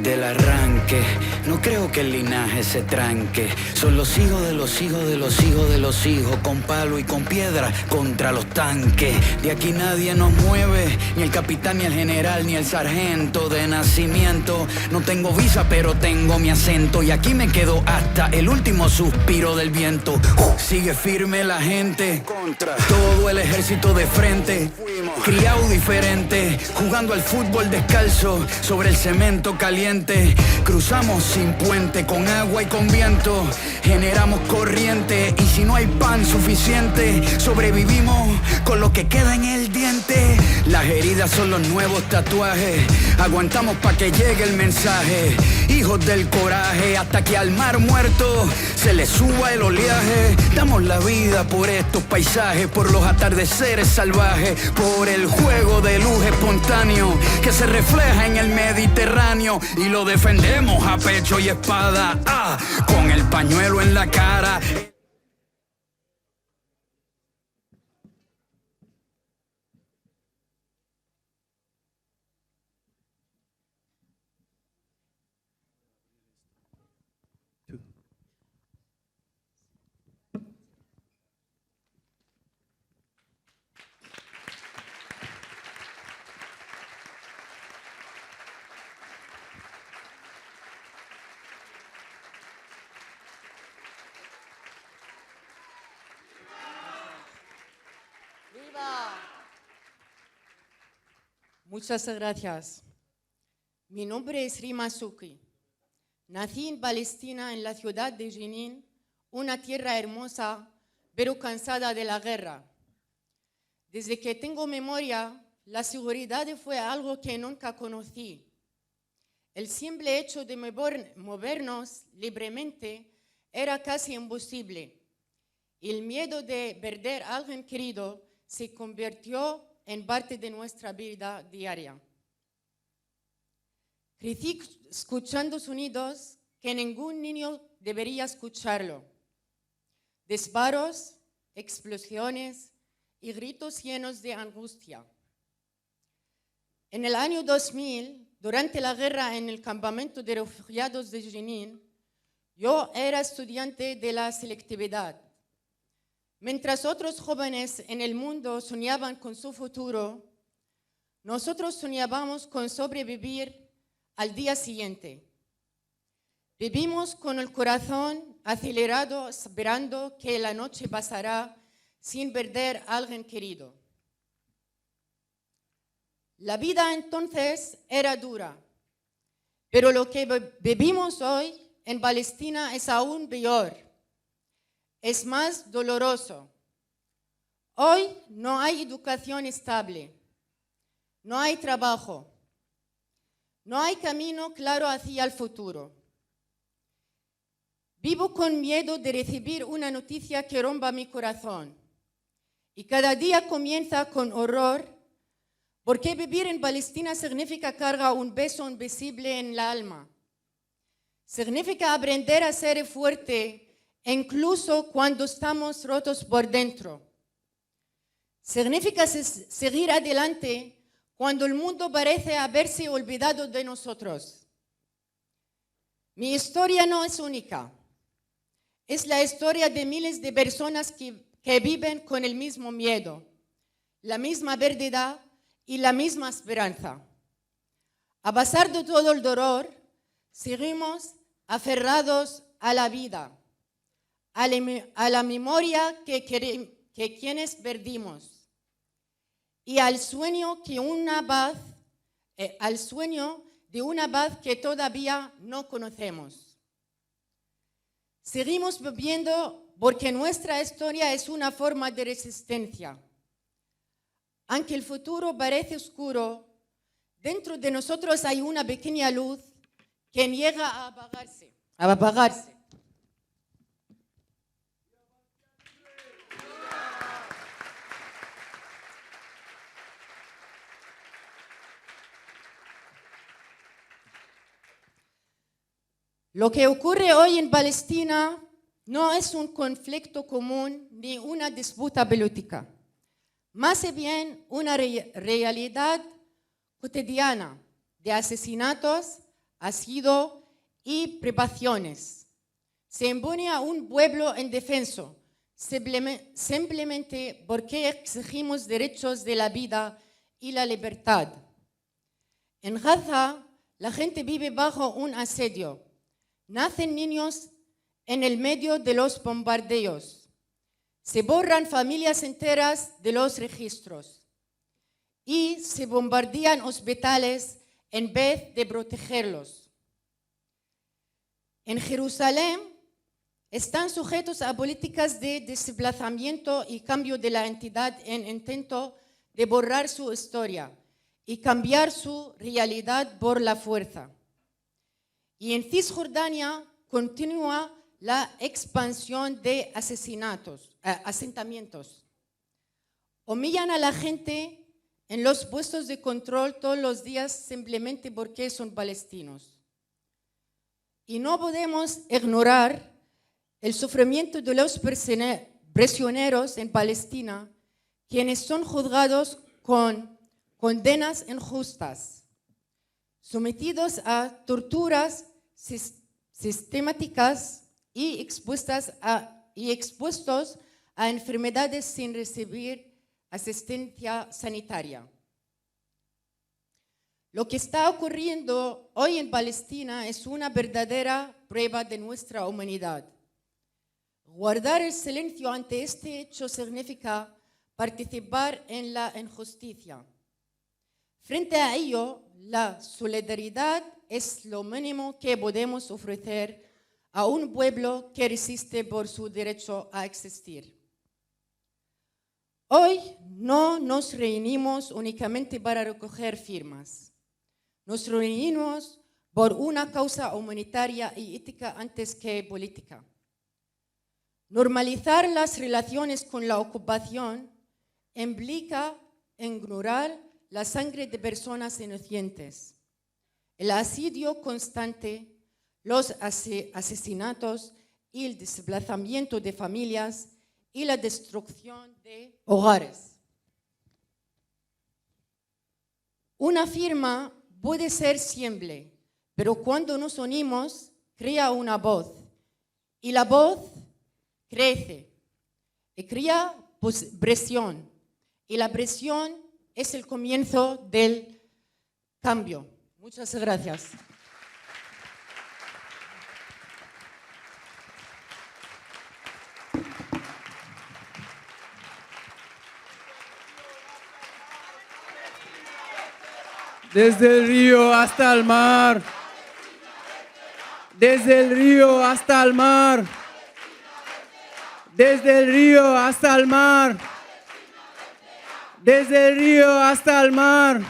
desde el arranque. No creo que el linaje se tranque. Son los hijos de los hijos de los hijos de los hijos, con palo y con piedra contra los tanques. De aquí nadie nos mueve, ni el capitán, ni el general, ni el sargento de nacimiento. No tengo visa, pero tengo mi acento, y aquí me quedo hasta el último suspiro del viento. Sigue firme la gente, contra todo el ejército de frente. Criado diferente, jugando al fútbol descalzo sobre el cemento caliente. Cruzamos sin puente, con agua y con viento. Generamos corriente, y si no hay pan suficiente, sobrevivimos con lo que queda en el diente. Las heridas son los nuevos tatuajes. Aguantamos pa' que llegue el mensaje. Hijos del coraje, hasta que al mar muerto se le suba el oleaje. Damos la vida por estos paisajes, por los atardeceres salvajes, por el juego de luz espontáneo que se refleja en el Mediterráneo, y lo defendemos a pecho y espada, con el pañuelo en la cara. Muchas gracias. Mi nombre es Rima Suki. Nací en Palestina, en la ciudad de Jenin, una tierra hermosa, pero cansada de la guerra. Desde que tengo memoria, la seguridad fue algo que nunca conocí. El simple hecho de movernos libremente era casi imposible. El miedo de perder a alguien querido se convirtió en parte de nuestra vida diaria. Crecí escuchando sonidos que ningún niño debería escucharlo. Disparos, explosiones y gritos llenos de angustia. En el año 2000, durante la guerra en el campamento de refugiados de Jenin, yo era estudiante de la selectividad. Mientras otros jóvenes en el mundo soñaban con su futuro, nosotros soñábamos con sobrevivir al día siguiente. Vivimos con el corazón acelerado, esperando que la noche pasará sin perder a alguien querido. La vida entonces era dura, pero lo que vivimos hoy en Palestina es aún peor. Es más doloroso. Hoy no hay educación estable, no hay trabajo, no hay camino claro hacia el futuro. Vivo con miedo de recibir una noticia que rompa mi corazón, y cada día comienza con horror, porque vivir en Palestina significa cargar un peso invisible en el alma. Significa aprender a ser fuerte incluso cuando estamos rotos por dentro. Significa seguir adelante cuando el mundo parece haberse olvidado de nosotros. Mi historia no es única. Es la historia de miles de personas que viven con el mismo miedo, la misma pérdida y la misma esperanza. A pesar de todo el dolor, seguimos aferrados a la vida, a la memoria que quienes perdimos, y al sueño de una paz que todavía no conocemos. Seguimos viviendo porque nuestra historia es una forma de resistencia. Aunque el futuro parece oscuro, dentro de nosotros hay una pequeña luz que niega a apagarse. Lo que ocurre hoy en Palestina no es un conflicto común ni una disputa política, más bien una realidad cotidiana de asesinatos, sido y privaciones. Se impone a un pueblo indefenso, simplemente porque exigimos derechos de la vida y la libertad. En Gaza, la gente vive bajo un asedio. Nacen niños en el medio de los bombardeos. Se borran familias enteras de los registros. Y se bombardean hospitales en vez de protegerlos. En Jerusalén están sujetos a políticas de desplazamiento y cambio de la entidad en intento de borrar su historia y cambiar su realidad por la fuerza. Y en Cisjordania continúa la expansión de asentamientos. Humillan a la gente en los puestos de control todos los días simplemente porque son palestinos. Y no podemos ignorar el sufrimiento de los prisioneros en Palestina, quienes son juzgados con condenas injustas, sometidos a torturas sistemáticas y expuestos a enfermedades sin recibir asistencia sanitaria. Lo que está ocurriendo hoy en Palestina es una verdadera prueba de nuestra humanidad. Guardar el silencio ante este hecho significa participar en la injusticia. Frente a ello, la solidaridad es lo mínimo que podemos ofrecer a un pueblo que resiste por su derecho a existir. Hoy no nos reunimos únicamente para recoger firmas. Nos reunimos por una causa humanitaria y ética antes que política. Normalizar las relaciones con la ocupación implica ignorar la sangre de personas inocentes, el asedio constante, los asesinatos y el desplazamiento de familias y la destrucción de hogares. Una firma puede ser simple, pero cuando nos unimos, crea una voz. Y la voz crece y crea presión. Y la presión es el comienzo del cambio. Muchas gracias. Desde el río hasta el mar. Desde el río hasta el mar. Desde el río hasta el mar. Desde el río hasta el mar.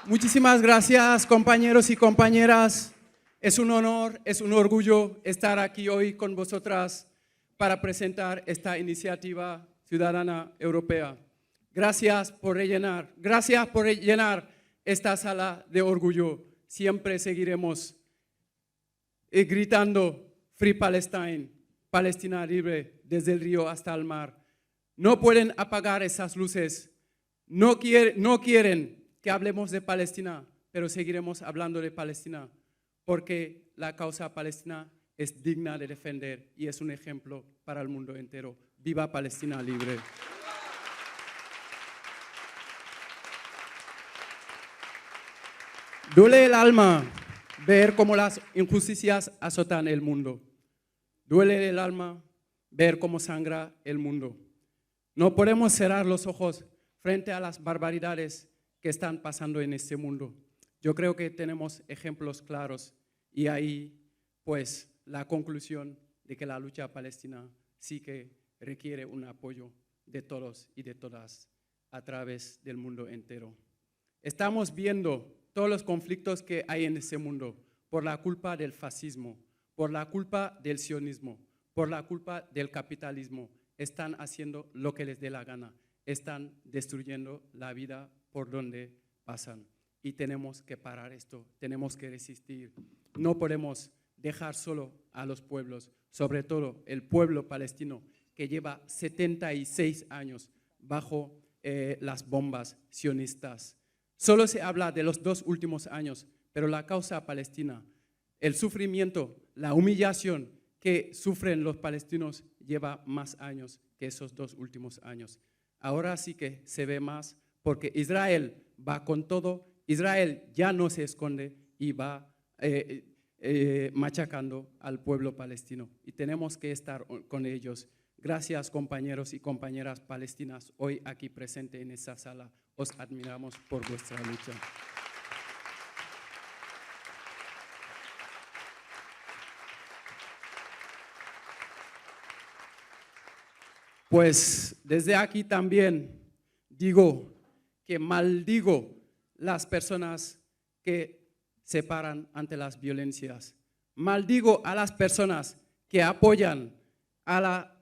Muchísimas gracias, compañeros y compañeras. Es un honor, es un orgullo estar aquí hoy con vosotras para presentar esta iniciativa ciudadana europea. Gracias por rellenar esta sala de orgullo. Siempre seguiremos gritando Free Palestine, Palestina libre, desde el río hasta el mar. No pueden apagar esas luces. No quieren que hablemos de Palestina, pero seguiremos hablando de Palestina, porque la causa palestina es digna de defender y es un ejemplo para el mundo entero. ¡Viva Palestina libre! Duele el alma ver cómo las injusticias azotan el mundo. Duele el alma ver cómo sangra el mundo. No podemos cerrar los ojos frente a las barbaridades que están pasando en este mundo. Yo creo que tenemos ejemplos claros y ahí, pues, la conclusión de que la lucha palestina sí que requiere un apoyo de todos y de todas a través del mundo entero. Estamos viendo todos los conflictos que hay en este mundo por la culpa del fascismo, por la culpa del sionismo, por la culpa del capitalismo. Están haciendo lo que les dé la gana, están destruyendo la vida por donde pasan. Y tenemos que parar esto, tenemos que resistir. No podemos dejar solo a los pueblos, sobre todo el pueblo palestino, que lleva 76 años bajo las bombas sionistas. Solo se habla de los 2 últimos años, pero la causa palestina, el sufrimiento, la humillación que sufren los palestinos lleva más años que esos 2 últimos años. Ahora sí que se ve más porque Israel va con todo, Israel ya no se esconde y va machacando al pueblo palestino y tenemos que estar con ellos. Gracias, compañeros y compañeras palestinas, hoy aquí presentes en esta sala. Os admiramos por vuestra lucha. Pues desde aquí también digo que maldigo las personas que se paran ante las violencias. Maldigo a las personas que apoyan a la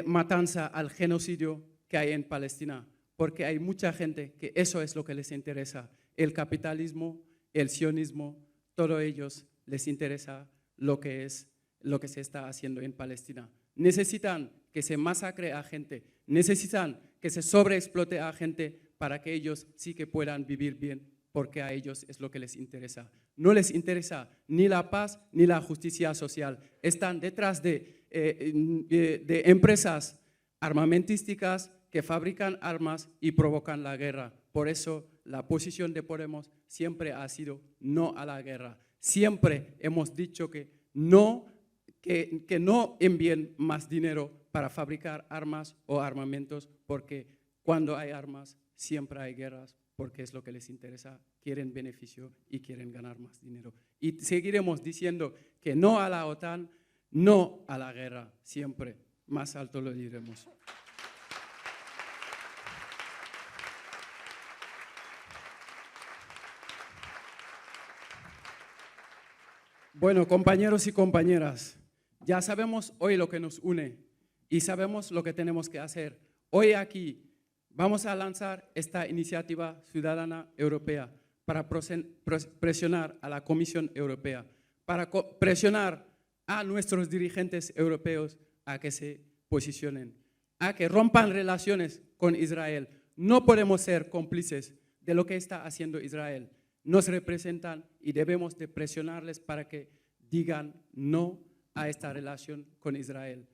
matanza, al genocidio que hay en Palestina, porque hay mucha gente que eso es lo que les interesa. El capitalismo, el sionismo, todo ellos les interesa lo que se está haciendo en Palestina. Necesitan que se masacre a gente, necesitan que se sobreexplote a gente para que ellos sí que puedan vivir bien, porque a ellos es lo que les interesa. No les interesa ni la paz ni la justicia social. Están detrás de empresas armamentísticas que fabrican armas y provocan la guerra. Por eso la posición de Podemos siempre ha sido no a la guerra. Siempre hemos dicho que no envíen más dinero para fabricar armas o armamentos, porque cuando hay armas siempre hay guerras, porque es lo que les interesa, quieren beneficio y quieren ganar más dinero. Y seguiremos diciendo que no a la OTAN, no a la guerra, siempre, más alto lo diremos. Bueno, compañeros y compañeras, ya sabemos hoy lo que nos une y sabemos lo que tenemos que hacer. Hoy aquí vamos a lanzar esta iniciativa ciudadana europea para presionar a la Comisión Europea, para presionar a nuestros dirigentes europeos a que se posicionen, a que rompan relaciones con Israel. No podemos ser cómplices de lo que está haciendo Israel. Nos representan y debemos de presionarles para que digan no a esta relación con Israel.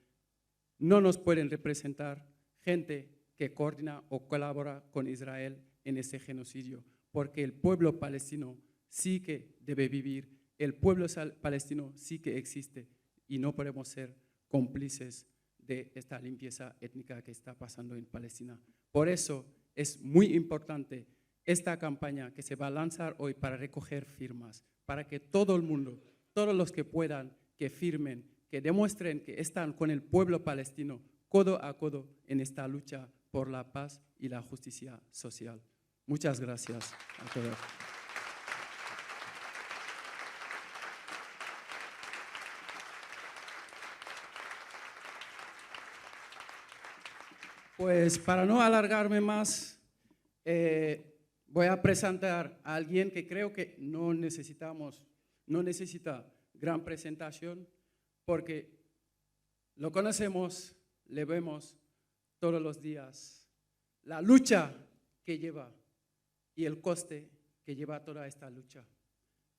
No nos pueden representar gente que coordina o colabora con Israel en este genocidio, porque el pueblo palestino sí que debe vivir, el pueblo palestino sí que existe y no podemos ser cómplices de esta limpieza étnica que está pasando en Palestina. Por eso es muy importante esta campaña que se va a lanzar hoy para recoger firmas, para que todo el mundo, todos los que puedan, que firmen, que demuestren que están con el pueblo palestino codo a codo en esta lucha por la paz y la justicia social. Muchas gracias a todos. Pues para no alargarme más, voy a presentar a alguien que creo que no necesita gran presentación, porque lo conocemos, le vemos todos los días, la lucha que lleva y el coste que lleva toda esta lucha,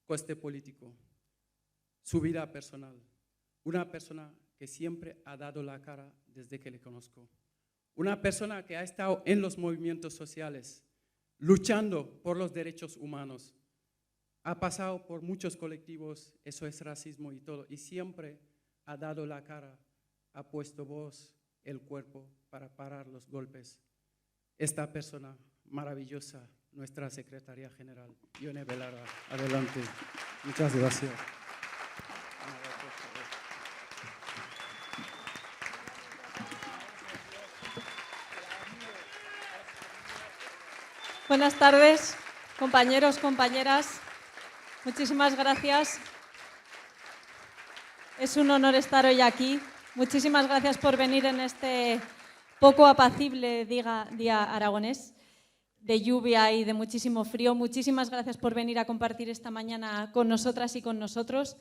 coste político, su vida personal, una persona que siempre ha dado la cara desde que le conozco, una persona que ha estado en los movimientos sociales, luchando por los derechos humanos, ha pasado por muchos colectivos, eso es racismo y todo, y siempre ha dado la cara, ha puesto voz, el cuerpo para parar los golpes. Esta persona maravillosa, nuestra secretaria general, Ione Belarra, adelante. Muchas gracias. Buenas tardes, compañeros, compañeras. Muchísimas gracias. Es un honor estar hoy aquí. Muchísimas gracias por venir en este poco apacible día aragonés, de lluvia y de muchísimo frío. Muchísimas gracias por venir a compartir esta mañana con nosotras y con nosotros.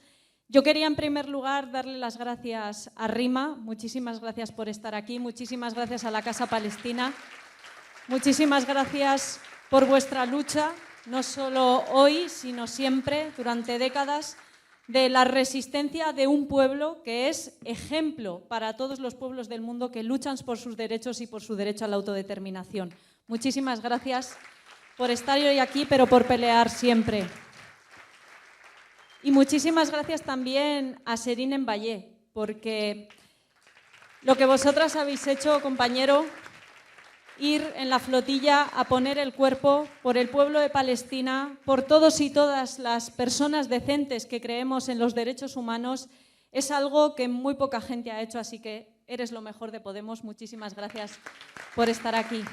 Yo quería en primer lugar darle las gracias a RIMA. Muchísimas gracias por estar aquí. Muchísimas gracias a la Casa Palestina. Muchísimas gracias por vuestra lucha. no solo hoy, sino siempre, durante décadas, de la resistencia de un pueblo que es ejemplo para todos los pueblos del mundo que luchan por sus derechos y por su derecho a la autodeterminación. Muchísimas gracias por estar hoy aquí, pero por pelear siempre. Y muchísimas gracias también a Serín Envallé, porque lo que vosotras habéis hecho, compañero, ir en la flotilla a poner el cuerpo por el pueblo de Palestina, por todos y todas las personas decentes que creemos en los derechos humanos, es algo que muy poca gente ha hecho, así que eres lo mejor de Podemos. Muchísimas gracias por estar aquí.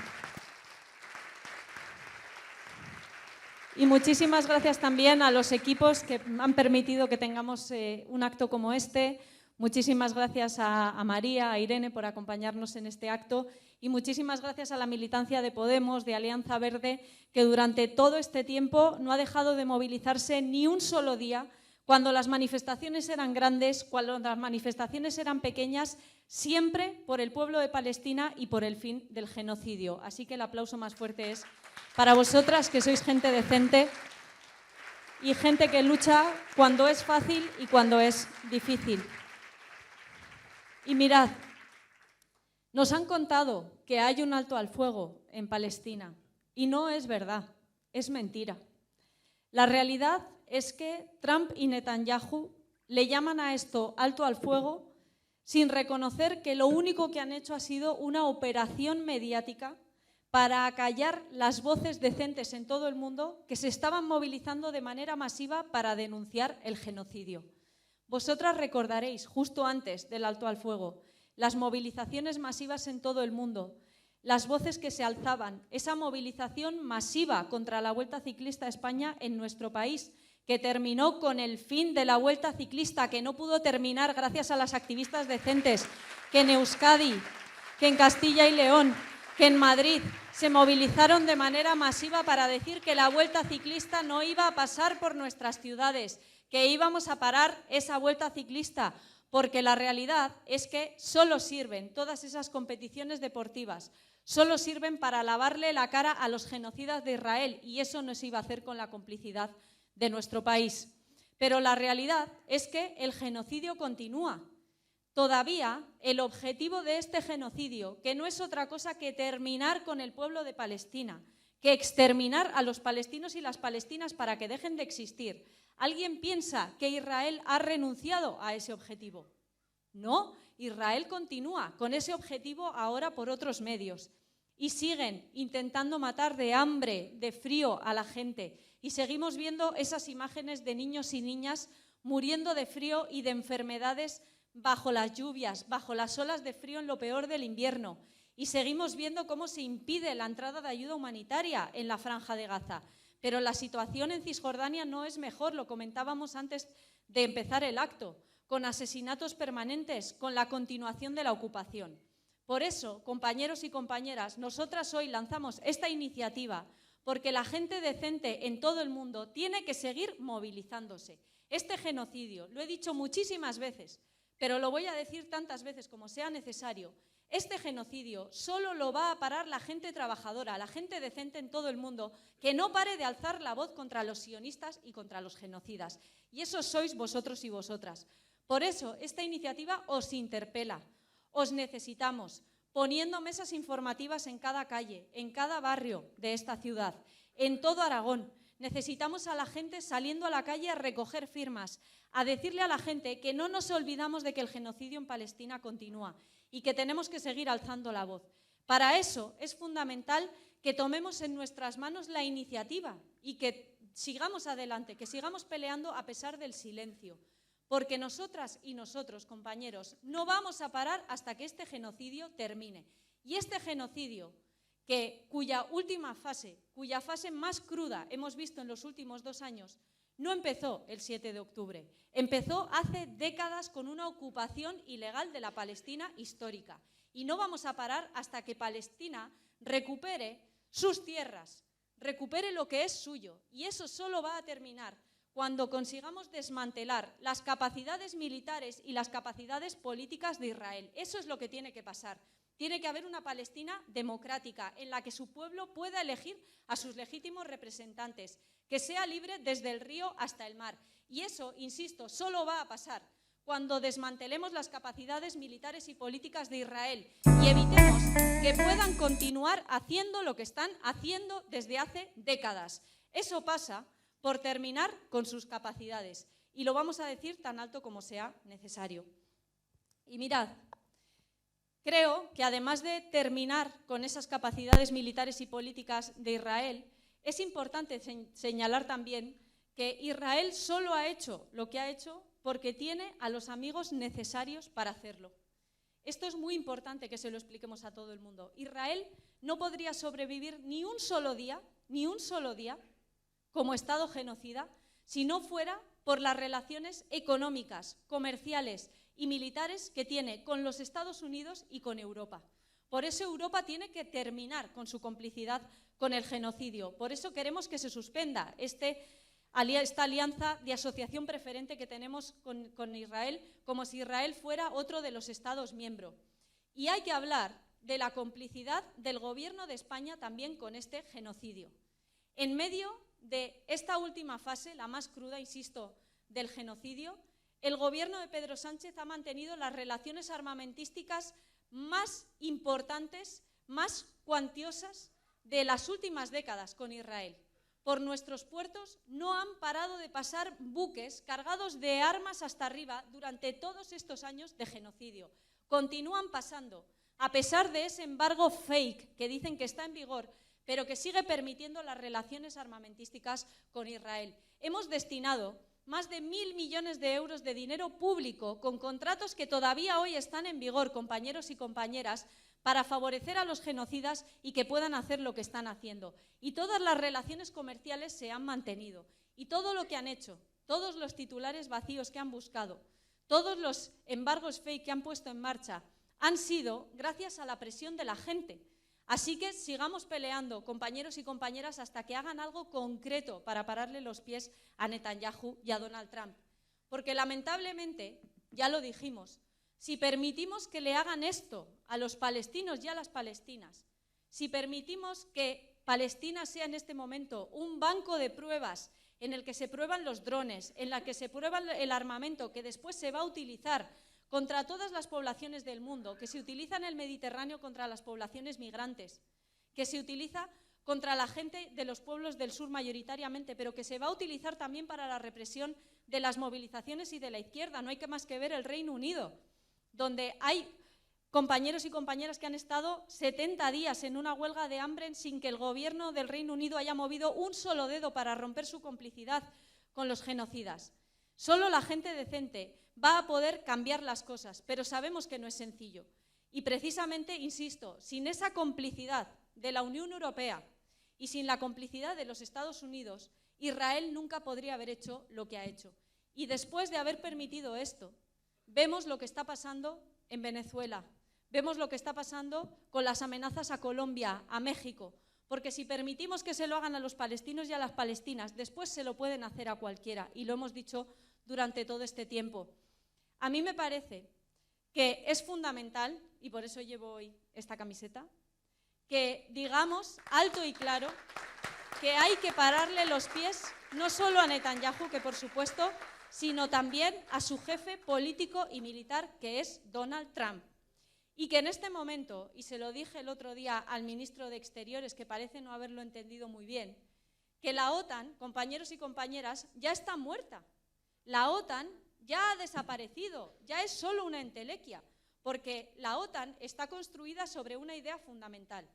Y muchísimas gracias también a los equipos que han permitido que tengamos un acto como este. Muchísimas gracias a María, a Irene por acompañarnos en este acto y muchísimas gracias a la militancia de Podemos, de Alianza Verde, que durante todo este tiempo no ha dejado de movilizarse ni un solo día, cuando las manifestaciones eran grandes, cuando las manifestaciones eran pequeñas, siempre por el pueblo de Palestina y por el fin del genocidio. Así que el aplauso más fuerte es para vosotras, que sois gente decente y gente que lucha cuando es fácil y cuando es difícil. Y mirad, nos han contado que hay un alto al fuego en Palestina y no es verdad, es mentira. La realidad es que Trump y Netanyahu le llaman a esto alto al fuego sin reconocer que lo único que han hecho ha sido una operación mediática para acallar las voces decentes en todo el mundo que se estaban movilizando de manera masiva para denunciar el genocidio. Vosotras recordaréis, justo antes del alto al fuego, las movilizaciones masivas en todo el mundo, las voces que se alzaban, esa movilización masiva contra la Vuelta Ciclista a España en nuestro país, que terminó con el fin de la Vuelta Ciclista, que no pudo terminar gracias a las activistas decentes, que en Euskadi, que en Castilla y León, que en Madrid se movilizaron de manera masiva para decir que la Vuelta Ciclista no iba a pasar por nuestras ciudades, que íbamos a parar esa Vuelta Ciclista, porque la realidad es que solo sirven todas esas competiciones deportivas, solo sirven para lavarle la cara a los genocidas de Israel, y eso no se iba a hacer con la complicidad de nuestro país. Pero la realidad es que el genocidio continúa. Todavía el objetivo de este genocidio, que no es otra cosa que terminar con el pueblo de Palestina, que exterminar a los palestinos y las palestinas para que dejen de existir. ¿Alguien piensa que Israel ha renunciado a ese objetivo? No, Israel continúa con ese objetivo ahora por otros medios. Y siguen intentando matar de hambre, de frío a la gente. Y seguimos viendo esas imágenes de niños y niñas muriendo de frío y de enfermedades bajo las lluvias, bajo las olas de frío en lo peor del invierno. Y seguimos viendo cómo se impide la entrada de ayuda humanitaria en la Franja de Gaza. Pero la situación en Cisjordania no es mejor, lo comentábamos antes de empezar el acto, con asesinatos permanentes, con la continuación de la ocupación. Por eso, compañeros y compañeras, nosotras hoy lanzamos esta iniciativa porque la gente decente en todo el mundo tiene que seguir movilizándose. Este genocidio, lo he dicho muchísimas veces, pero lo voy a decir tantas veces como sea necesario, este genocidio solo lo va a parar la gente trabajadora, la gente decente en todo el mundo, que no pare de alzar la voz contra los sionistas y contra los genocidas. Y eso sois vosotros y vosotras. Por eso, esta iniciativa os interpela. Os necesitamos, poniendo mesas informativas en cada calle, en cada barrio de esta ciudad, en todo Aragón. Necesitamos a la gente saliendo a la calle a recoger firmas, a decirle a la gente que no nos olvidamos de que el genocidio en Palestina continúa y que tenemos que seguir alzando la voz. Para eso es fundamental que tomemos en nuestras manos la iniciativa y que sigamos adelante, que sigamos peleando a pesar del silencio. Porque nosotras y nosotros, compañeros, no vamos a parar hasta que este genocidio termine. Y este genocidio, cuya última fase, cuya fase más cruda hemos visto en los últimos 2 años, no empezó el 7 de octubre, empezó hace décadas con una ocupación ilegal de la Palestina histórica. Y no vamos a parar hasta que Palestina recupere sus tierras, recupere lo que es suyo. Y eso solo va a terminar cuando consigamos desmantelar las capacidades militares y las capacidades políticas de Israel. Eso es lo que tiene que pasar. Tiene que haber una Palestina democrática en la que su pueblo pueda elegir a sus legítimos representantes, que sea libre desde el río hasta el mar. Y eso, insisto, solo va a pasar cuando desmantelemos las capacidades militares y políticas de Israel y evitemos que puedan continuar haciendo lo que están haciendo desde hace décadas. Eso pasa por terminar con sus capacidades. Y lo vamos a decir tan alto como sea necesario. Y mirad, creo que además de terminar con esas capacidades militares y políticas de Israel, es importante señalar también que Israel solo ha hecho lo que ha hecho porque tiene a los amigos necesarios para hacerlo. Esto es muy importante que se lo expliquemos a todo el mundo. Israel no podría sobrevivir ni un solo día, como Estado genocida, si no fuera por las relaciones económicas, comerciales y militares que tiene con los Estados Unidos y con Europa. Por eso Europa tiene que terminar con su complicidad con el genocidio. Por eso queremos que se suspenda esta alianza de asociación preferente que tenemos con Israel, como si Israel fuera otro de los Estados miembros. Y hay que hablar de la complicidad del Gobierno de España también con este genocidio. En medio de esta última fase, la más cruda, insisto, del genocidio, el Gobierno de Pedro Sánchez ha mantenido las relaciones armamentísticas más importantes, más cuantiosas de las últimas décadas con Israel. Por nuestros puertos no han parado de pasar buques cargados de armas hasta arriba durante todos estos años de genocidio. Continúan pasando, a pesar de ese embargo fake que dicen que está en vigor, pero que sigue permitiendo las relaciones armamentísticas con Israel. Hemos destinado más de 1.000 millones de euros de dinero público con contratos que todavía hoy están en vigor, compañeros y compañeras, para favorecer a los genocidas y que puedan hacer lo que están haciendo. Y todas las relaciones comerciales se han mantenido. Y todo lo que han hecho, todos los titulares vacíos que han buscado, todos los embargos fake que han puesto en marcha, han sido gracias a la presión de la gente. Así que sigamos peleando, compañeros y compañeras, hasta que hagan algo concreto para pararle los pies a Netanyahu y a Donald Trump. Porque lamentablemente, ya lo dijimos, si permitimos que le hagan esto a los palestinos y a las palestinas, si permitimos que Palestina sea en este momento un banco de pruebas en el que se prueban los drones, en la que se prueba el armamento que después se va a utilizar contra todas las poblaciones del mundo, que se utiliza en el Mediterráneo contra las poblaciones migrantes, que se utiliza contra la gente de los pueblos del sur mayoritariamente, pero que se va a utilizar también para la represión de las movilizaciones y de la izquierda. No hay que más que ver el Reino Unido, donde hay compañeros y compañeras que han estado 70 días en una huelga de hambre sin que el gobierno del Reino Unido haya movido un solo dedo para romper su complicidad con los genocidas. Solo la gente decente va a poder cambiar las cosas, pero sabemos que no es sencillo. Y precisamente, insisto, sin esa complicidad de la Unión Europea y sin la complicidad de los Estados Unidos, Israel nunca podría haber hecho lo que ha hecho. Y después de haber permitido esto, vemos lo que está pasando en Venezuela, vemos lo que está pasando con las amenazas a Colombia, a México, porque si permitimos que se lo hagan a los palestinos y a las palestinas, después se lo pueden hacer a cualquiera, y lo hemos dicho durante todo este tiempo. A mí me parece que es fundamental, y por eso llevo hoy esta camiseta, que digamos alto y claro que hay que pararle los pies no solo a Netanyahu, que por supuesto, sino también a su jefe político y militar, que es Donald Trump. Y que en este momento, y se lo dije el otro día al ministro de Exteriores, que parece no haberlo entendido muy bien, que la OTAN, compañeros y compañeras, ya está muerta. La OTAN ya ha desaparecido, ya es solo una entelequia, porque la OTAN está construida sobre una idea fundamental,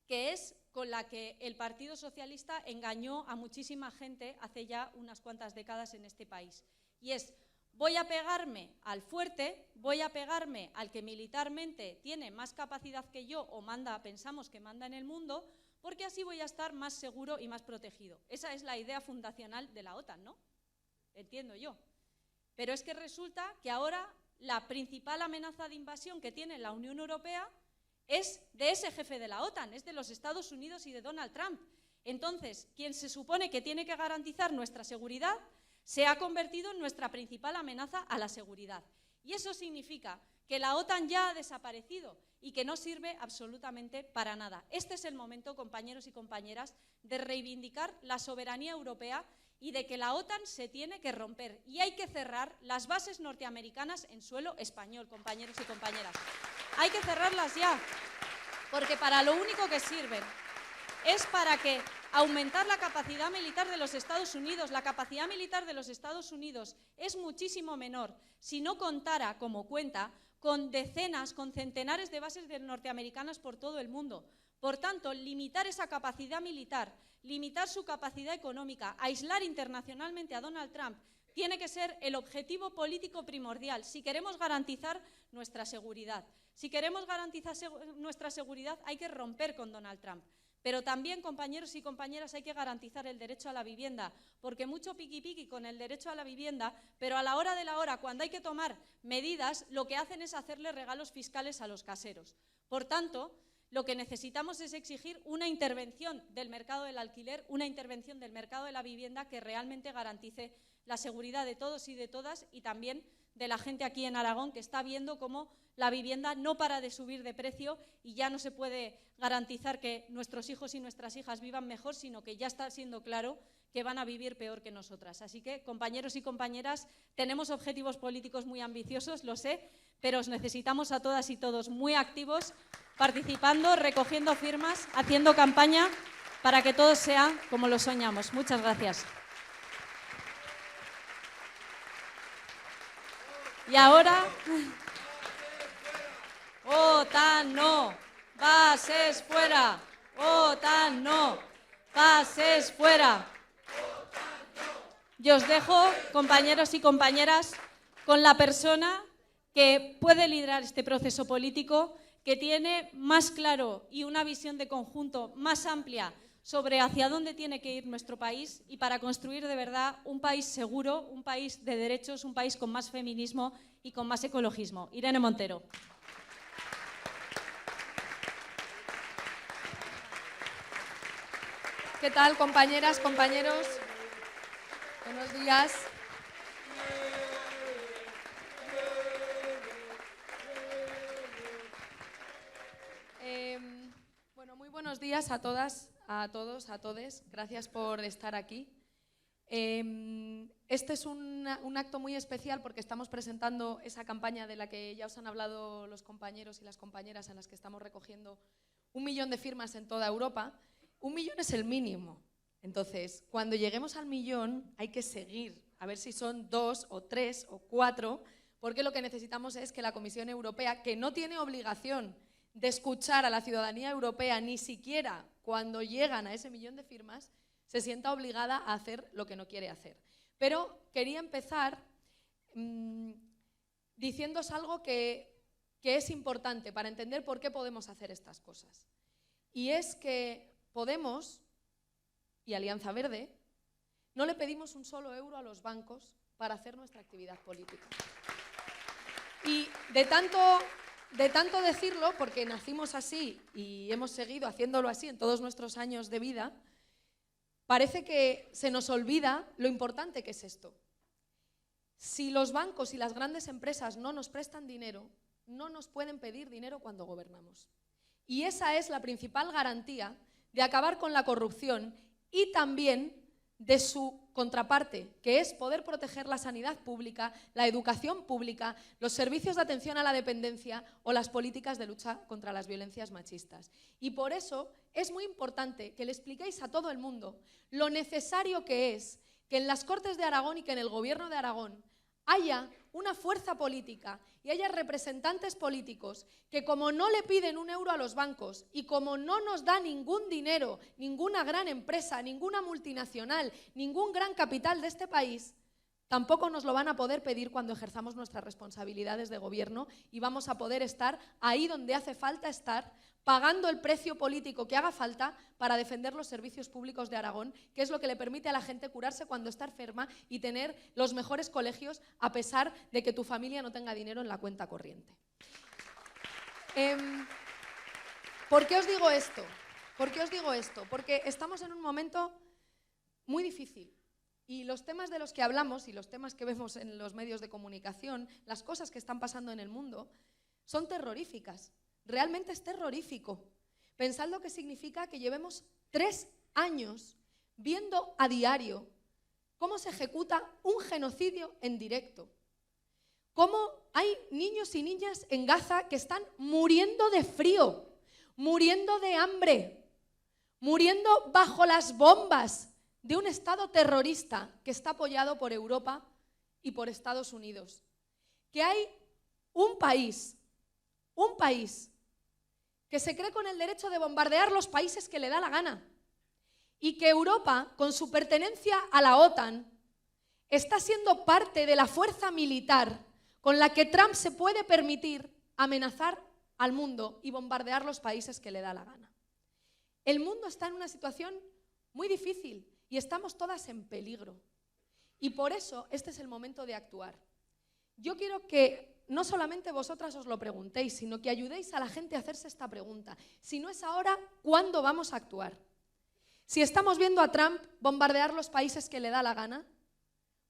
que es con la que el Partido Socialista engañó a muchísima gente hace ya unas cuantas décadas en este país. Y es, voy a pegarme al fuerte, voy a pegarme al que militarmente tiene más capacidad que yo o pensamos que manda en el mundo, porque así voy a estar más seguro y más protegido. Esa es la idea fundacional de la OTAN, ¿no? Entiendo yo. Pero es que resulta que ahora la principal amenaza de invasión que tiene la Unión Europea es de ese jefe de la OTAN, es de los Estados Unidos y de Donald Trump. Entonces, quien se supone que tiene que garantizar nuestra seguridad se ha convertido en nuestra principal amenaza a la seguridad. Y eso significa que la OTAN ya ha desaparecido y que no sirve absolutamente para nada. Este es el momento, compañeros y compañeras, de reivindicar la soberanía europea y de que la OTAN se tiene que romper. Y hay que cerrar las bases norteamericanas en suelo español, compañeros y compañeras. Hay que cerrarlas ya, porque para lo único que sirven es para que aumentar la capacidad militar de los Estados Unidos. La capacidad militar de los Estados Unidos es muchísimo menor si no contara, como cuenta, con decenas, con centenares de bases norteamericanas por todo el mundo. Por tanto, limitar esa capacidad militar, limitar su capacidad económica, aislar internacionalmente a Donald Trump, tiene que ser el objetivo político primordial si queremos garantizar nuestra seguridad. Si queremos garantizar nuestra seguridad, hay que romper con Donald Trump. Pero también, compañeros y compañeras, hay que garantizar el derecho a la vivienda, porque mucho piqui-piqui con el derecho a la vivienda, pero a la hora de la hora, cuando hay que tomar medidas, lo que hacen es hacerle regalos fiscales a los caseros. Por tanto, lo que necesitamos es exigir una intervención del mercado del alquiler, una intervención del mercado de la vivienda que realmente garantice la seguridad de todos y de todas y también de la gente aquí en Aragón, que está viendo cómo la vivienda no para de subir de precio y ya no se puede garantizar que nuestros hijos y nuestras hijas vivan mejor, sino que ya está siendo claro que van a vivir peor que nosotras. Así que, compañeros y compañeras, tenemos objetivos políticos muy ambiciosos, lo sé, pero os necesitamos a todas y todos muy activos, participando, recogiendo firmas, haciendo campaña para que todo sea como lo soñamos. Muchas gracias. Y ahora, OTAN no, bases fuera, OTAN no, bases fuera. Yo os dejo, compañeros y compañeras, con la persona que puede liderar este proceso político, que tiene más claro y una visión de conjunto más amplia sobre hacia dónde tiene que ir nuestro país y para construir de verdad un país seguro, un país de derechos, un país con más feminismo y con más ecologismo. Irene Montero. ¿Qué tal, compañeras, compañeros? Buenos días. Bueno, muy buenos días a todas, a todos, a todes. Gracias por estar aquí. Este es un acto muy especial porque estamos presentando esa campaña de la que ya os han hablado los compañeros y las compañeras, en las que estamos recogiendo 1 millón de firmas en toda Europa. 1 millón es el mínimo. Entonces, cuando lleguemos al 1 millón hay que seguir, a ver si son 2 o 3 o 4, porque lo que necesitamos es que la Comisión Europea, que no tiene obligación de escuchar a la ciudadanía europea, ni siquiera cuando llegan a ese 1 millón de firmas, se sienta obligada a hacer lo que no quiere hacer. Pero quería empezar diciéndoos algo que es importante para entender por qué podemos hacer estas cosas. Y es que Podemos y Alianza Verde no le pedimos un solo euro a los bancos para hacer nuestra actividad política. Y de tanto decirlo, porque nacimos así y hemos seguido haciéndolo así en todos nuestros años de vida, parece que se nos olvida lo importante que es esto. Si los bancos y las grandes empresas no nos prestan dinero, no nos pueden pedir dinero cuando gobernamos. Y esa es la principal garantía de acabar con la corrupción y también de su contraparte, que es poder proteger la sanidad pública, la educación pública, los servicios de atención a la dependencia o las políticas de lucha contra las violencias machistas. Y por eso es muy importante que le expliquéis a todo el mundo lo necesario que es que en las Cortes de Aragón y que en el Gobierno de Aragón haya una fuerza política y haya representantes políticos que, como no le piden un euro a los bancos y como no nos da ningún dinero, ninguna gran empresa, ninguna multinacional, ningún gran capital de este país, tampoco nos lo van a poder pedir cuando ejerzamos nuestras responsabilidades de gobierno y vamos a poder estar ahí donde hace falta estar, pagando el precio político que haga falta para defender los servicios públicos de Aragón, que es lo que le permite a la gente curarse cuando está enferma y tener los mejores colegios a pesar de que tu familia no tenga dinero en la cuenta corriente. ¿Por qué os digo esto? ¿Por qué os digo esto? Porque estamos en un momento muy difícil y los temas de los que hablamos y los temas que vemos en los medios de comunicación, las cosas que están pasando en el mundo, son terroríficas. Realmente es terrorífico. Pensad lo que significa que llevemos 3 años viendo a diario cómo se ejecuta un genocidio en directo. Cómo hay niños y niñas en Gaza que están muriendo de frío, muriendo de hambre, muriendo bajo las bombas de un Estado terrorista que está apoyado por Europa y por Estados Unidos. Que hay un país que se cree con el derecho de bombardear los países que le da la gana y que Europa, con su pertenencia a la OTAN, está siendo parte de la fuerza militar con la que Trump se puede permitir amenazar al mundo y bombardear los países que le da la gana. El mundo está en una situación muy difícil y estamos todas en peligro. Y por eso este es el momento de actuar. Yo quiero que no solamente vosotras os lo preguntéis, sino que ayudéis a la gente a hacerse esta pregunta. Si no es ahora, ¿cuándo vamos a actuar? Si estamos viendo a Trump bombardear los países que le da la gana,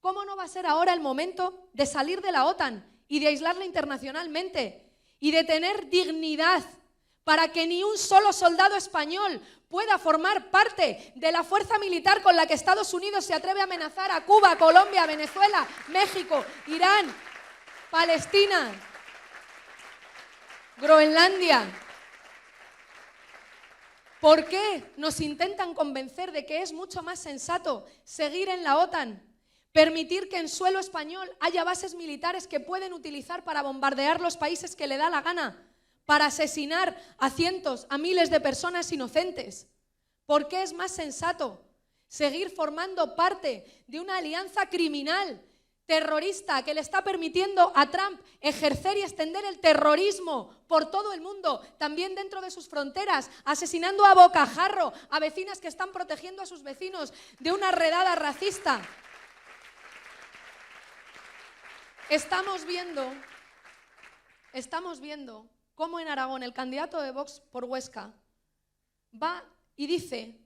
¿cómo no va a ser ahora el momento de salir de la OTAN y de aislarla internacionalmente y de tener dignidad para que ni un solo soldado español pueda formar parte de la fuerza militar con la que Estados Unidos se atreve a amenazar a Cuba, Colombia, Venezuela, México, Irán, Palestina, Groenlandia? ¿Por qué nos intentan convencer de que es mucho más sensato seguir en la OTAN? Permitir que en suelo español haya bases militares que pueden utilizar para bombardear los países que le da la gana, para asesinar a cientos, a miles de personas inocentes. ¿Por qué es más sensato seguir formando parte de una alianza criminal, terrorista, que le está permitiendo a Trump ejercer y extender el terrorismo por todo el mundo, también dentro de sus fronteras, asesinando a bocajarro a vecinas que están protegiendo a sus vecinos de una redada racista? Estamos viendo cómo en Aragón el candidato de Vox por Huesca va y dice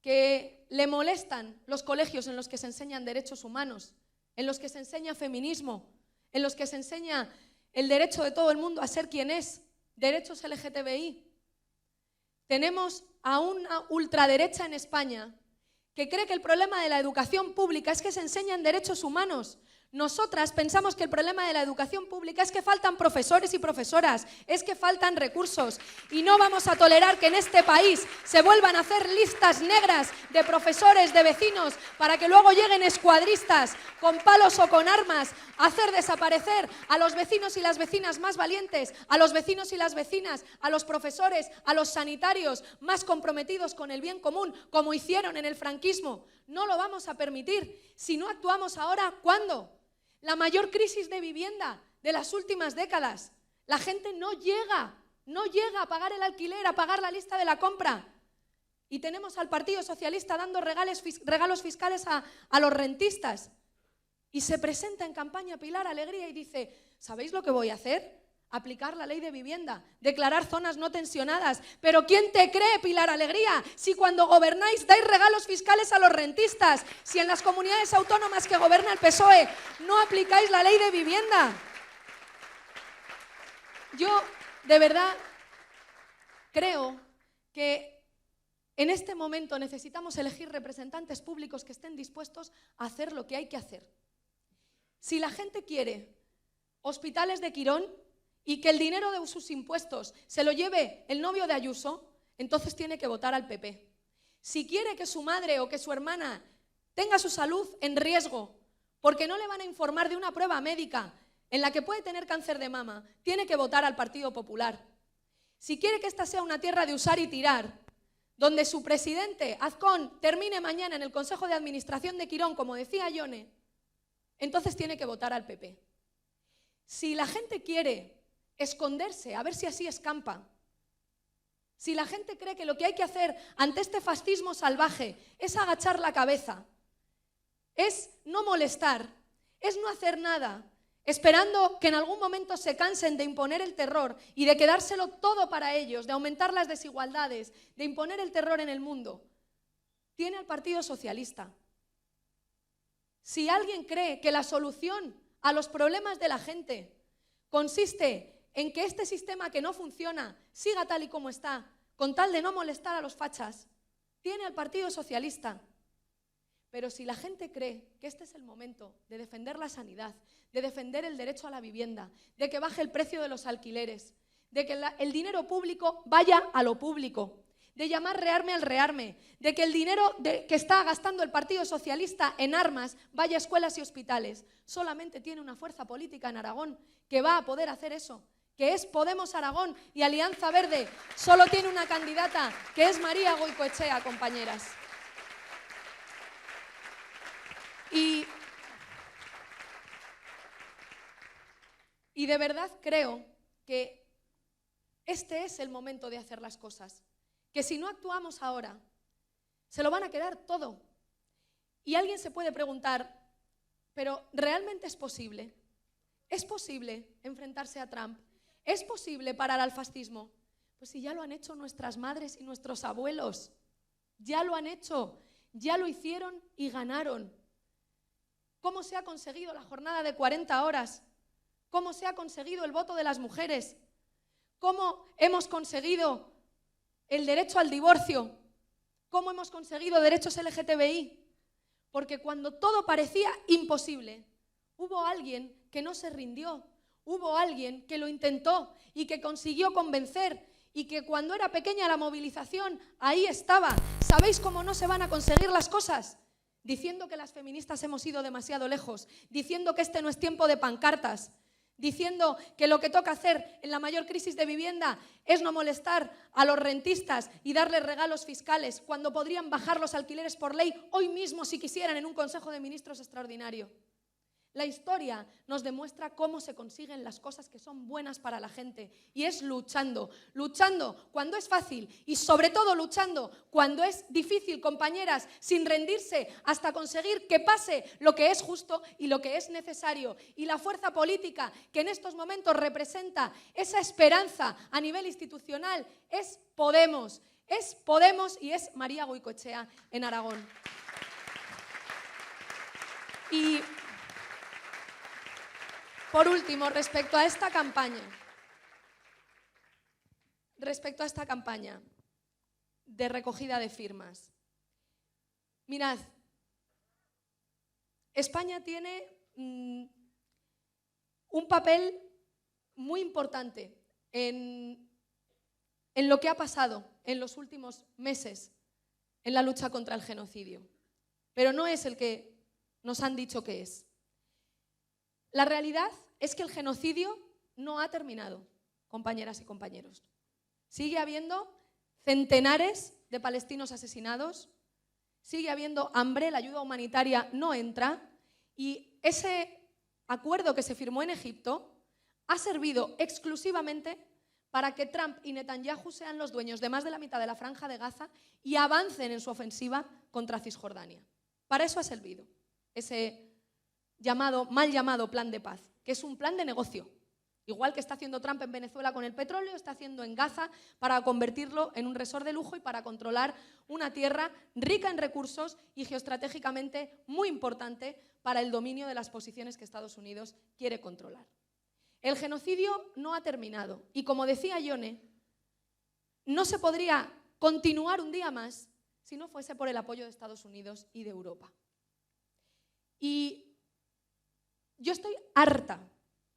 que le molestan los colegios en los que se enseñan derechos humanos, en los que se enseña feminismo, en los que se enseña el derecho de todo el mundo a ser quien es, derechos LGTBI. Tenemos a una ultraderecha en España que cree que el problema de la educación pública es que se enseñan derechos humanos. Nosotras pensamos que el problema de la educación pública es que faltan profesores y profesoras, es que faltan recursos y no vamos a tolerar que en este país se vuelvan a hacer listas negras de profesores, de vecinos, para que luego lleguen escuadristas con palos o con armas a hacer desaparecer a los vecinos y las vecinas más valientes, a los vecinos y las vecinas, a los profesores, a los sanitarios más comprometidos con el bien común, como hicieron en el franquismo. No lo vamos a permitir. Si no actuamos ahora, ¿cuándo? La mayor crisis de vivienda de las últimas décadas. La gente no llega a pagar el alquiler, a pagar la lista de la compra. Y tenemos al Partido Socialista dando regalos fiscales a los rentistas. Y se presenta en campaña Pilar Alegría y dice, ¿sabéis lo que voy a hacer? Aplicar la ley de vivienda, declarar zonas no tensionadas. Pero ¿quién te cree, Pilar Alegría? Si cuando gobernáis dais regalos fiscales a los rentistas, si en las comunidades autónomas que gobierna el PSOE no aplicáis la ley de vivienda. Yo, de verdad, creo que en este momento necesitamos elegir representantes públicos que estén dispuestos a hacer lo que hay que hacer. Si la gente quiere hospitales de Quirón, y que el dinero de sus impuestos se lo lleve el novio de Ayuso, entonces tiene que votar al PP. Si quiere que su madre o que su hermana tenga su salud en riesgo porque no le van a informar de una prueba médica en la que puede tener cáncer de mama, tiene que votar al Partido Popular. Si quiere que esta sea una tierra de usar y tirar, donde su presidente, Azcón, termine mañana en el Consejo de Administración de Quirón, como decía Ione, entonces tiene que votar al PP. Si la gente quiere esconderse, a ver si así escampa. Si la gente cree que lo que hay que hacer ante este fascismo salvaje es agachar la cabeza, es no molestar, es no hacer nada, esperando que en algún momento se cansen de imponer el terror y de quedárselo todo para ellos, de aumentar las desigualdades, de imponer el terror en el mundo, tiene al Partido Socialista. Si alguien cree que la solución a los problemas de la gente consiste en que este sistema que no funciona siga tal y como está, con tal de no molestar a los fachas, tiene al Partido Socialista. Pero si la gente cree que este es el momento de defender la sanidad, de defender el derecho a la vivienda, de que baje el precio de los alquileres, de que el dinero público vaya a lo público, de llamar rearme al rearme, de que el dinero que está gastando el Partido Socialista en armas vaya a escuelas y hospitales, solamente tiene una fuerza política en Aragón que va a poder hacer eso, que es Podemos Aragón, y Alianza Verde solo tiene una candidata, que es María Goicoechea, compañeras. Y de verdad creo que este es el momento de hacer las cosas, que si no actuamos ahora, se lo van a quedar todo. Y alguien se puede preguntar, ¿pero realmente es posible? ¿Es posible enfrentarse a Trump? ¿Es posible parar al fascismo? Pues si ya lo han hecho nuestras madres y nuestros abuelos, ya lo han hecho, ya lo hicieron y ganaron. ¿Cómo se ha conseguido la jornada de 40 horas? ¿Cómo se ha conseguido el voto de las mujeres? ¿Cómo hemos conseguido el derecho al divorcio? ¿Cómo hemos conseguido derechos LGTBI? Porque cuando todo parecía imposible, hubo alguien que no se rindió, hubo alguien que lo intentó y que consiguió convencer, y que cuando era pequeña la movilización, ahí estaba. ¿Sabéis cómo no se van a conseguir las cosas? Diciendo que las feministas hemos ido demasiado lejos, diciendo que este no es tiempo de pancartas, diciendo que lo que toca hacer en la mayor crisis de vivienda es no molestar a los rentistas y darles regalos fiscales, cuando podrían bajar los alquileres por ley hoy mismo si quisieran en un Consejo de Ministros extraordinario. La historia nos demuestra cómo se consiguen las cosas que son buenas para la gente, y es luchando, luchando cuando es fácil y sobre todo luchando cuando es difícil, compañeras, sin rendirse hasta conseguir que pase lo que es justo y lo que es necesario. Y la fuerza política que en estos momentos representa esa esperanza a nivel institucional es Podemos y es María Goicoechea en Aragón. Y por último, respecto a esta campaña de recogida de firmas, mirad, España tiene un papel muy importante en lo que ha pasado en los últimos meses en la lucha contra el genocidio, pero no es el que nos han dicho que es. La realidad es que el genocidio no ha terminado, compañeras y compañeros. Sigue habiendo centenares de palestinos asesinados, sigue habiendo hambre, la ayuda humanitaria no entra, y ese acuerdo que se firmó en Egipto ha servido exclusivamente para que Trump y Netanyahu sean los dueños de más de la mitad de la franja de Gaza y avancen en su ofensiva contra Cisjordania. Para eso ha servido ese mal llamado plan de paz, que es un plan de negocio, igual que está haciendo Trump en Venezuela con el petróleo, está haciendo en Gaza para convertirlo en un resort de lujo y para controlar una tierra rica en recursos y geoestratégicamente muy importante para el dominio de las posiciones que Estados Unidos quiere controlar. El genocidio no ha terminado y, como decía Ione, no se podría continuar un día más si no fuese por el apoyo de Estados Unidos y de Europa. Y yo estoy harta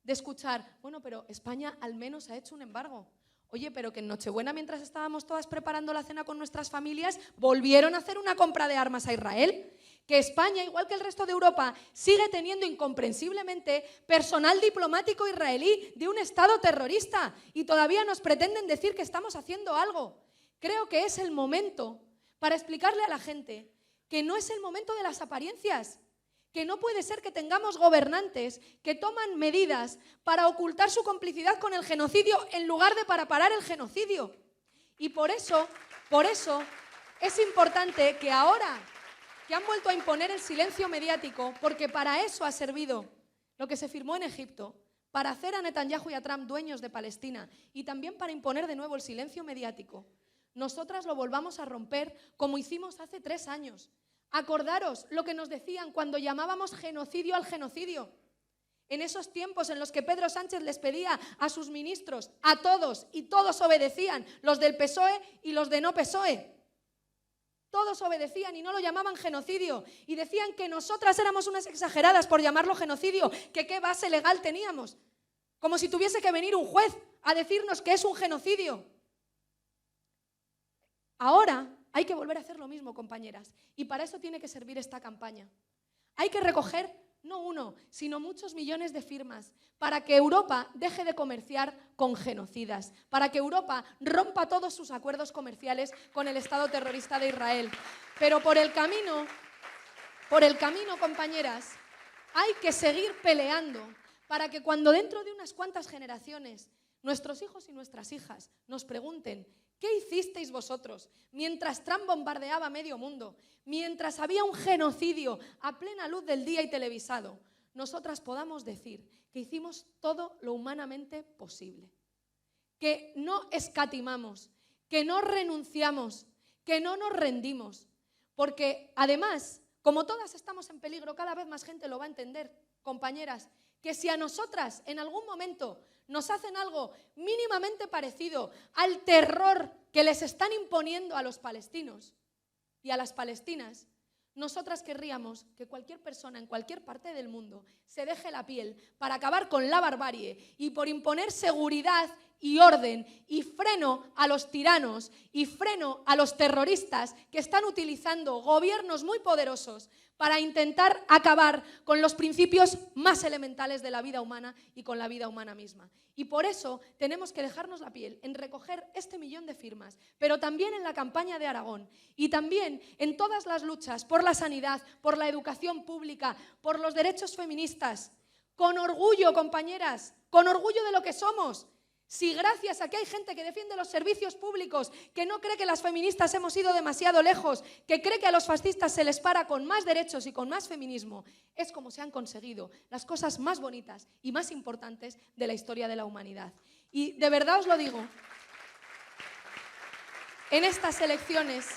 de escuchar, bueno, pero España al menos ha hecho un embargo. Oye, pero que en Nochebuena, mientras estábamos todas preparando la cena con nuestras familias, volvieron a hacer una compra de armas a Israel. Que España, igual que el resto de Europa, sigue teniendo incomprensiblemente personal diplomático israelí de un Estado terrorista, y todavía nos pretenden decir que estamos haciendo algo. Creo que es el momento para explicarle a la gente que no es el momento de las apariencias, que no puede ser que tengamos gobernantes que toman medidas para ocultar su complicidad con el genocidio en lugar de para parar el genocidio. Y por eso es importante que ahora que han vuelto a imponer el silencio mediático, porque para eso ha servido lo que se firmó en Egipto, para hacer a Netanyahu y a Trump dueños de Palestina y también para imponer de nuevo el silencio mediático, nosotras lo volvamos a romper como hicimos hace 3 años. Acordaros lo que nos decían cuando llamábamos genocidio al genocidio. En esos tiempos en los que Pedro Sánchez les pedía a sus ministros, a todos, y todos obedecían, los del PSOE y los de no PSOE. Todos obedecían y no lo llamaban genocidio. Y decían que nosotras éramos unas exageradas por llamarlo genocidio, que qué base legal teníamos. Como si tuviese que venir un juez a decirnos que es un genocidio. Ahora hay que volver a hacer lo mismo, compañeras. Y para eso tiene que servir esta campaña. Hay que recoger no 1, sino muchos millones de firmas para que Europa deje de comerciar con genocidas, para que Europa rompa todos sus acuerdos comerciales con el Estado terrorista de Israel. Pero por el camino, compañeras, hay que seguir peleando para que cuando dentro de unas cuantas generaciones nuestros hijos y nuestras hijas nos pregunten ¿qué hicisteis vosotros mientras Trump bombardeaba medio mundo, mientras había un genocidio a plena luz del día y televisado? Nosotras podamos decir que hicimos todo lo humanamente posible, que no escatimamos, que no renunciamos, que no nos rendimos, porque además, como todas estamos en peligro, cada vez más gente lo va a entender, compañeras, que si a nosotras en algún momento nos hacen algo mínimamente parecido al terror que les están imponiendo a los palestinos y a las palestinas, nosotras querríamos que cualquier persona en cualquier parte del mundo se deje la piel para acabar con la barbarie y por imponer seguridad y orden y freno a los tiranos y freno a los terroristas que están utilizando gobiernos muy poderosos para intentar acabar con los principios más elementales de la vida humana y con la vida humana misma. Y por eso tenemos que dejarnos la piel en recoger este 1.000.000 de firmas, pero también en la campaña de Aragón y también en todas las luchas por la sanidad, por la educación pública, por los derechos feministas. Con orgullo, compañeras, con orgullo de lo que somos. Si gracias a que hay gente que defiende los servicios públicos, que no cree que las feministas hemos ido demasiado lejos, que cree que a los fascistas se les para con más derechos y con más feminismo, es como se han conseguido las cosas más bonitas y más importantes de la historia de la humanidad. Y de verdad os lo digo, en estas elecciones,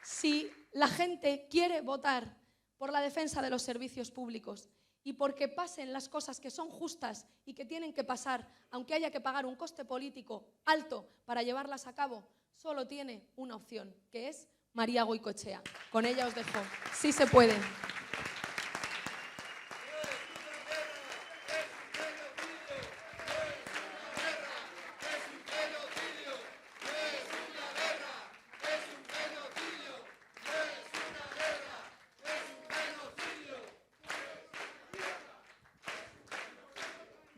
si la gente quiere votar por la defensa de los servicios públicos, y porque pasen las cosas que son justas y que tienen que pasar, aunque haya que pagar un coste político alto para llevarlas a cabo, solo tiene una opción, que es María Goicoechea. Con ella os dejo. Sí se puede.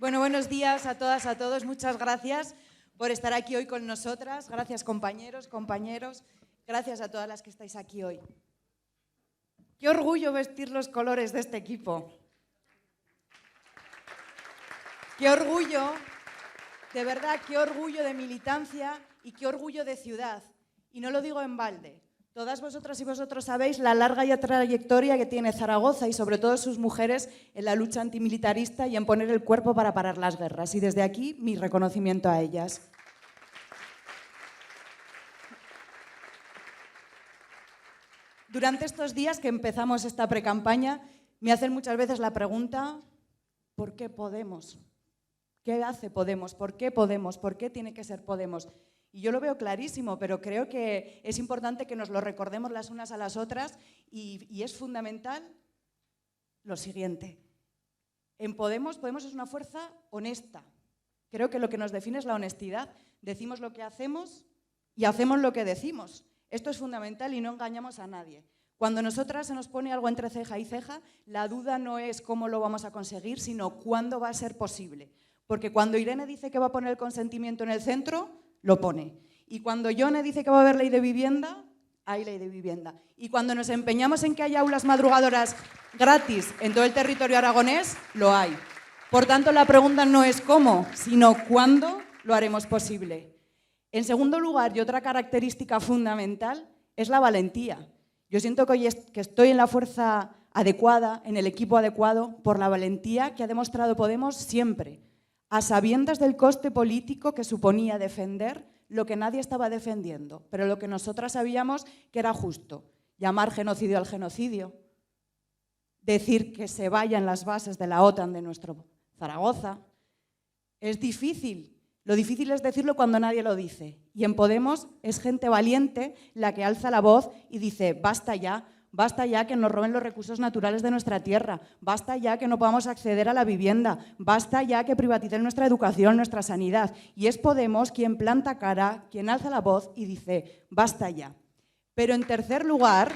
Bueno, buenos días a todas, a todos. Muchas gracias por estar aquí hoy con nosotras. Gracias, compañeros, compañeros. Gracias a todas las que estáis aquí hoy. Qué orgullo vestir los colores de este equipo. Qué orgullo, de verdad, qué orgullo de militancia y qué orgullo de ciudad. Y no lo digo en balde. Todas vosotras y vosotros sabéis la larga trayectoria que tiene Zaragoza y sobre todo sus mujeres en la lucha antimilitarista y en poner el cuerpo para parar las guerras. Y desde aquí, mi reconocimiento a ellas. Durante estos días que empezamos esta precampaña, me hacen muchas veces la pregunta, ¿por qué Podemos? ¿Qué hace Podemos? ¿Por qué Podemos? ¿Por qué tiene que ser Podemos? Y yo lo veo clarísimo, pero creo que es importante que nos lo recordemos las unas a las otras y es fundamental lo siguiente. En Podemos es una fuerza honesta. Creo que lo que nos define es la honestidad. Decimos lo que hacemos y hacemos lo que decimos. Esto es fundamental y no engañamos a nadie. Cuando nosotras se nos pone algo entre ceja y ceja, la duda no es cómo lo vamos a conseguir, sino cuándo va a ser posible. Porque cuando Irene dice que va a poner el consentimiento en el centro, lo pone. Y cuando Yone dice que va a haber ley de vivienda, hay ley de vivienda. Y cuando nos empeñamos en que haya aulas madrugadoras gratis en todo el territorio aragonés, lo hay. Por tanto, la pregunta no es cómo, sino cuándo lo haremos posible. En segundo lugar, y otra característica fundamental, es la valentía. Yo siento que hoy que estoy en la fuerza adecuada, en el equipo adecuado, por la valentía que ha demostrado Podemos siempre, a sabiendas del coste político que suponía defender lo que nadie estaba defendiendo, pero lo que nosotras sabíamos que era justo, llamar genocidio al genocidio, decir que se vayan las bases de la OTAN de nuestro Zaragoza. Es difícil, lo difícil es decirlo cuando nadie lo dice. Y en Podemos es gente valiente la que alza la voz y dice basta ya que nos roben los recursos naturales de nuestra tierra, basta ya que no podamos acceder a la vivienda, basta ya que privaticen nuestra educación, nuestra sanidad. Y es Podemos quien planta cara, quien alza la voz y dice basta ya. Pero en tercer lugar,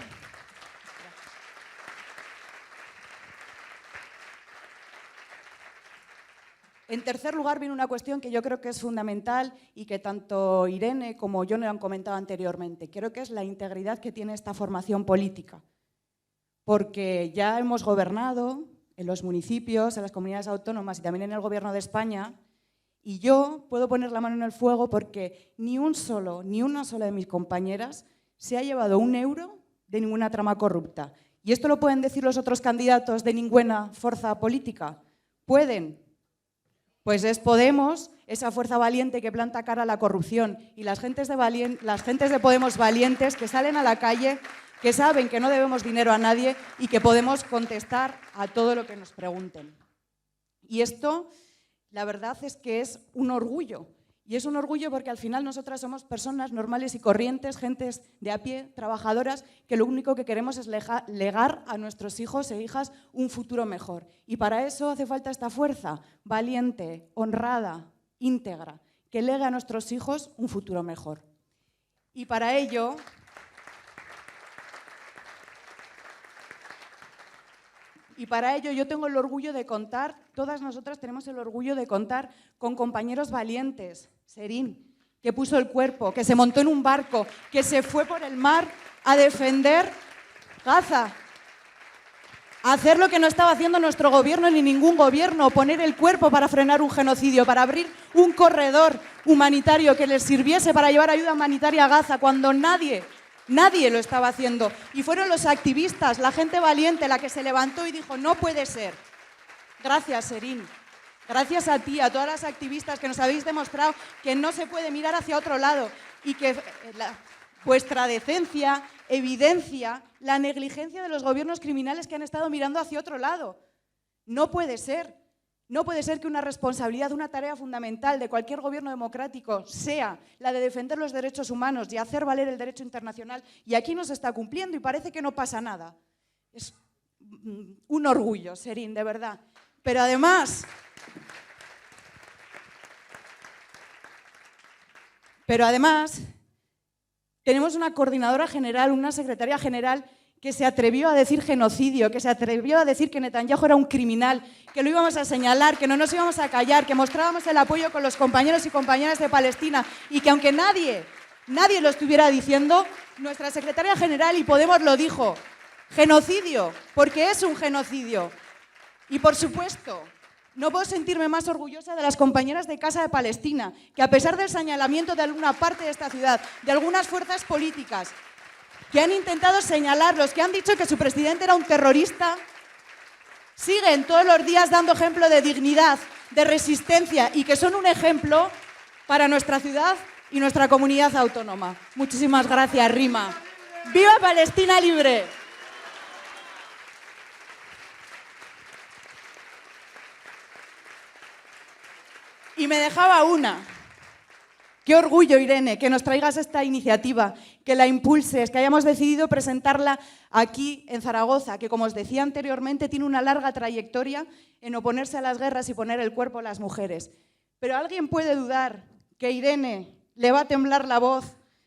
viene una cuestión que yo creo que es fundamental y que tanto Irene como yo no han comentado anteriormente. Creo que es la integridad que tiene esta formación política. Porque ya hemos gobernado en los municipios, en las comunidades autónomas y también en el Gobierno de España, y yo puedo poner la mano en el fuego porque ni una sola de mis compañeras se ha llevado un euro de ninguna trama corrupta. ¿Y esto lo pueden decir los otros candidatos de ninguna fuerza política? ¿Pueden? Pues es Podemos, esa fuerza valiente que planta cara a la corrupción, y las gentes de Podemos valientes que salen a la calle, que saben que no debemos dinero a nadie y que podemos contestar a todo lo que nos pregunten. Y esto, la verdad es que es un orgullo. Y es un orgullo porque al final nosotras somos personas normales y corrientes, gentes de a pie, trabajadoras, que lo único que queremos es legar a nuestros hijos e hijas un futuro mejor. Y para eso hace falta esta fuerza valiente, honrada, íntegra, que legue a nuestros hijos un futuro mejor. Y para ello yo tengo el orgullo de contar, todas nosotras tenemos el orgullo de contar con compañeros valientes. Serín, que puso el cuerpo, que se montó en un barco, que se fue por el mar a defender Gaza, a hacer lo que no estaba haciendo nuestro gobierno ni ningún gobierno, poner el cuerpo para frenar un genocidio, para abrir un corredor humanitario que les sirviese para llevar ayuda humanitaria a Gaza, cuando nadie lo estaba haciendo. Y fueron los activistas, la gente valiente, la que se levantó y dijo, no puede ser. Gracias, Serín. Gracias a ti, a todas las activistas que nos habéis demostrado que no se puede mirar hacia otro lado y que vuestra decencia evidencia la negligencia de los gobiernos criminales que han estado mirando hacia otro lado. No puede ser. No puede ser que una responsabilidad, una tarea fundamental de cualquier gobierno democrático sea la de defender los derechos humanos y hacer valer el derecho internacional, y aquí no se está cumpliendo y parece que no pasa nada. Es un orgullo, Serín, de verdad. Pero además tenemos una coordinadora general, una secretaria general que se atrevió a decir genocidio, que se atrevió a decir que Netanyahu era un criminal, que lo íbamos a señalar, que no nos íbamos a callar, que mostrábamos el apoyo con los compañeros y compañeras de Palestina, y que aunque nadie lo estuviera diciendo, nuestra secretaria general y Podemos lo dijo. Genocidio, porque es un genocidio. Y por supuesto, no puedo sentirme más orgullosa de las compañeras de Casa de Palestina, que a pesar del señalamiento de alguna parte de esta ciudad, de algunas fuerzas políticas, que han intentado señalarlos, que han dicho que su presidente era un terrorista, siguen todos los días dando ejemplo de dignidad, de resistencia, y que son un ejemplo para nuestra ciudad y nuestra comunidad autónoma. Muchísimas gracias, Rima. ¡Viva Palestina libre! Y me dejaba una. Qué orgullo, Irene, que nos traigas esta iniciativa, que la impulses, que hayamos decidido presentarla aquí en Zaragoza, que, como os decía anteriormente, tiene una larga trayectoria en oponerse a las guerras y poner el cuerpo a las mujeres. Pero ¿alguien puede dudar que Irene le va a temblar la voz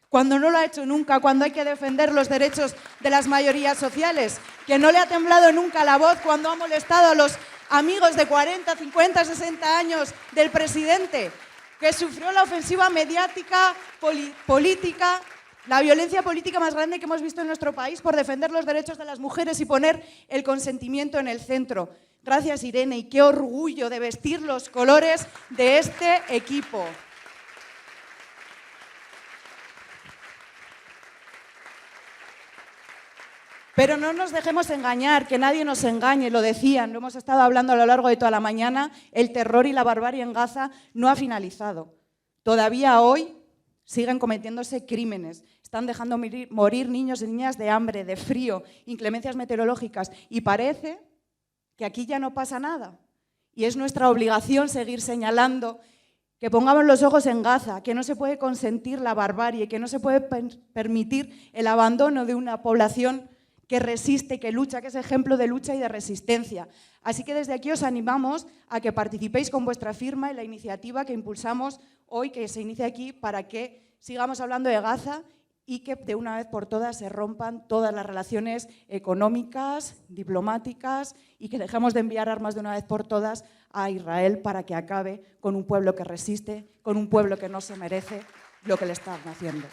cuando no lo ha hecho nunca, cuando hay que defender los derechos de las mayorías sociales? Que no le ha temblado nunca la voz cuando ha molestado a los amigos de 40, 50, 60 años del presidente, que sufrió la ofensiva mediática, política, la violencia política más grande que hemos visto en nuestro país por defender los derechos de las mujeres y poner el consentimiento en el centro. Gracias, Irene, y qué orgullo de vestir los colores de este equipo. Pero no nos dejemos engañar, que nadie nos engañe, lo decían, lo hemos estado hablando a lo largo de toda la mañana, el terror y la barbarie en Gaza no ha finalizado. Todavía hoy siguen cometiéndose crímenes, están dejando morir niños y niñas de hambre, de frío, inclemencias meteorológicas, y parece que aquí ya no pasa nada. Y es nuestra obligación seguir señalando que pongamos los ojos en Gaza, que no se puede consentir la barbarie, que no se puede permitir el abandono de una población que resiste, que lucha, que es ejemplo de lucha y de resistencia. Así que desde aquí os animamos a que participéis con vuestra firma en la iniciativa que impulsamos hoy, que se inicia aquí, para que sigamos hablando de Gaza y que de una vez por todas se rompan todas las relaciones económicas, diplomáticas, y que dejemos de enviar armas de una vez por todas a Israel para que acabe con un pueblo que resiste, con un pueblo que no se merece lo que le están haciendo.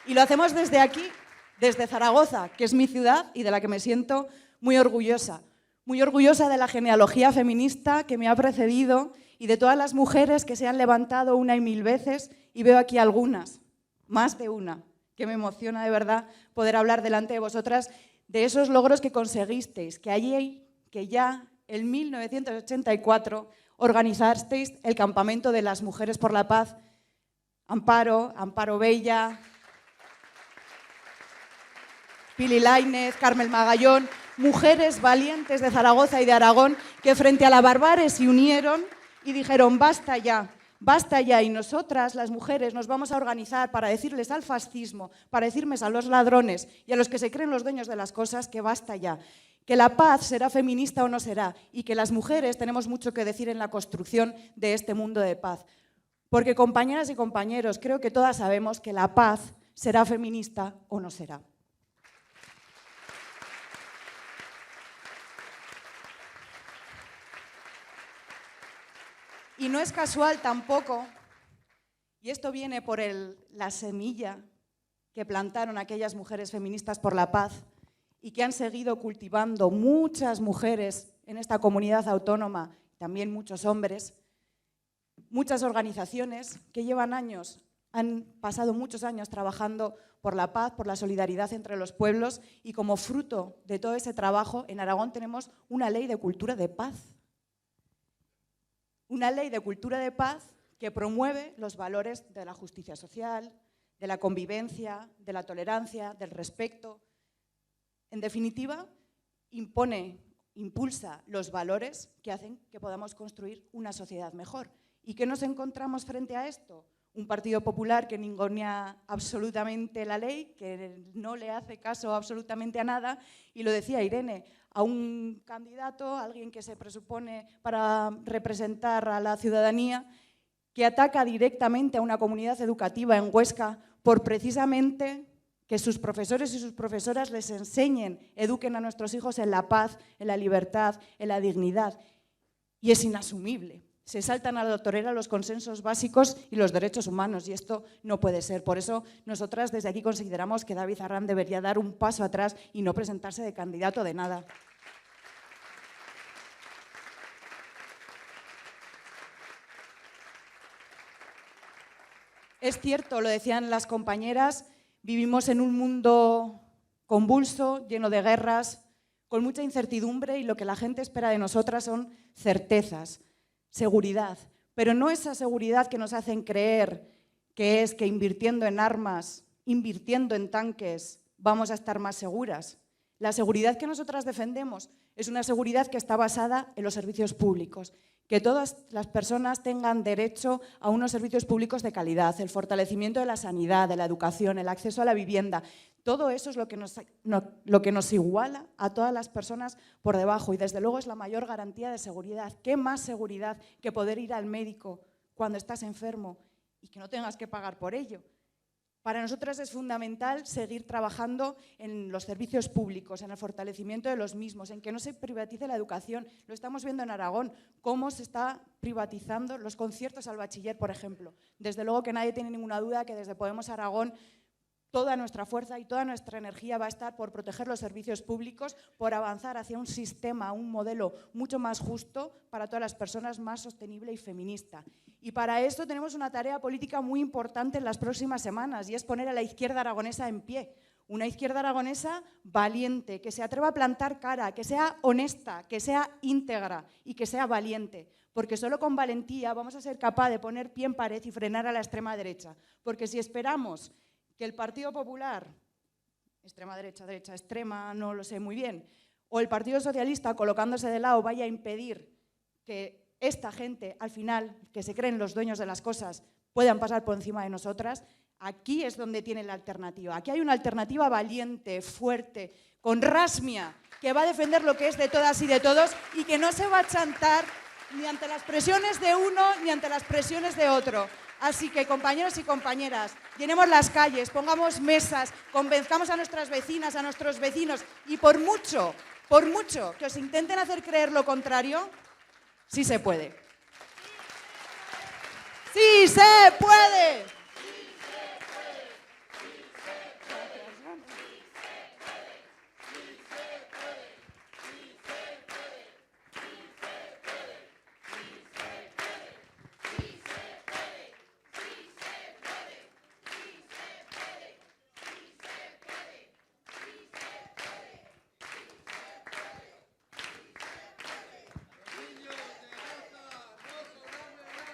Y lo hacemos desde aquí, desde Zaragoza, que es mi ciudad y de la que me siento muy orgullosa de la genealogía feminista que me ha precedido y de todas las mujeres que se han levantado una y mil veces, y veo aquí algunas, más de una, que me emociona de verdad poder hablar delante de vosotras de esos logros que conseguisteis, que ya en 1984 organizasteis el Campamento de las Mujeres por la Paz, Amparo Bella, Pili Lainez, Carmel Magallón, mujeres valientes de Zaragoza y de Aragón que frente a la barbarie se unieron y dijeron basta ya, y nosotras, las mujeres, nos vamos a organizar para decirles al fascismo, para decirles a los ladrones y a los que se creen los dueños de las cosas que basta ya, que la paz será feminista o no será, y que las mujeres tenemos mucho que decir en la construcción de este mundo de paz. Porque, compañeras y compañeros, creo que todas sabemos que la paz será feminista o no será. Y no es casual tampoco, y esto viene por la semilla que plantaron aquellas mujeres feministas por la paz y que han seguido cultivando muchas mujeres en esta comunidad autónoma, también muchos hombres, muchas organizaciones que llevan años, han pasado muchos años trabajando por la paz, por la solidaridad entre los pueblos, y como fruto de todo ese trabajo, en Aragón tenemos una ley de cultura de paz. Una ley de cultura de paz que promueve los valores de la justicia social, de la convivencia, de la tolerancia, del respeto. En definitiva, impulsa los valores que hacen que podamos construir una sociedad mejor. ¿Y qué nos encontramos frente a esto? Un Partido Popular que ningunea absolutamente la ley, que no le hace caso absolutamente a nada, y lo decía Irene, a un candidato, alguien que se presupone para representar a la ciudadanía, que ataca directamente a una comunidad educativa en Huesca por precisamente que sus profesores y sus profesoras les enseñen, eduquen a nuestros hijos en la paz, en la libertad, en la dignidad. Y es inasumible. Se saltan a la torera los consensos básicos y los derechos humanos, y esto no puede ser. Por eso nosotras desde aquí consideramos que David Arrán debería dar un paso atrás y no presentarse de candidato de nada. Es cierto, lo decían las compañeras, vivimos en un mundo convulso, lleno de guerras, con mucha incertidumbre, y lo que la gente espera de nosotras son certezas, seguridad, pero no esa seguridad que nos hacen creer que es que invirtiendo en armas, invirtiendo en tanques, vamos a estar más seguras. La seguridad que nosotras defendemos es una seguridad que está basada en los servicios públicos, que todas las personas tengan derecho a unos servicios públicos de calidad, el fortalecimiento de la sanidad, de la educación, el acceso a la vivienda. Todo eso es lo que nos iguala a todas las personas por debajo, y desde luego es la mayor garantía de seguridad. ¿Qué más seguridad que poder ir al médico cuando estás enfermo y que no tengas que pagar por ello? Para nosotras es fundamental seguir trabajando en los servicios públicos, en el fortalecimiento de los mismos, en que no se privatice la educación. Lo estamos viendo en Aragón, cómo se está privatizando los conciertos al bachiller, por ejemplo. Desde luego que nadie tiene ninguna duda que desde Podemos Aragón toda nuestra fuerza y toda nuestra energía va a estar por proteger los servicios públicos, por avanzar hacia un sistema, un modelo mucho más justo para todas las personas, más sostenible y feminista. Y para esto tenemos una tarea política muy importante en las próximas semanas, y es poner a la izquierda aragonesa en pie. Una izquierda aragonesa valiente, que se atreva a plantar cara, que sea honesta, que sea íntegra y que sea valiente. Porque solo con valentía vamos a ser capaces de poner pie en pared y frenar a la extrema derecha. Porque si esperamos que el Partido Popular, extrema derecha, derecha extrema, no lo sé muy bien, o el Partido Socialista colocándose de lado vaya a impedir que esta gente, al final, que se creen los dueños de las cosas, puedan pasar por encima de nosotras, aquí es donde tienen la alternativa. Aquí hay una alternativa valiente, fuerte, con rasmia, que va a defender lo que es de todas y de todos y que no se va a chantar ni ante las presiones de uno ni ante las presiones de otro. Así que, compañeros y compañeras, llenemos las calles, pongamos mesas, convenzcamos a nuestras vecinas, a nuestros vecinos, y por mucho que os intenten hacer creer lo contrario, sí se puede. ¡Sí se puede!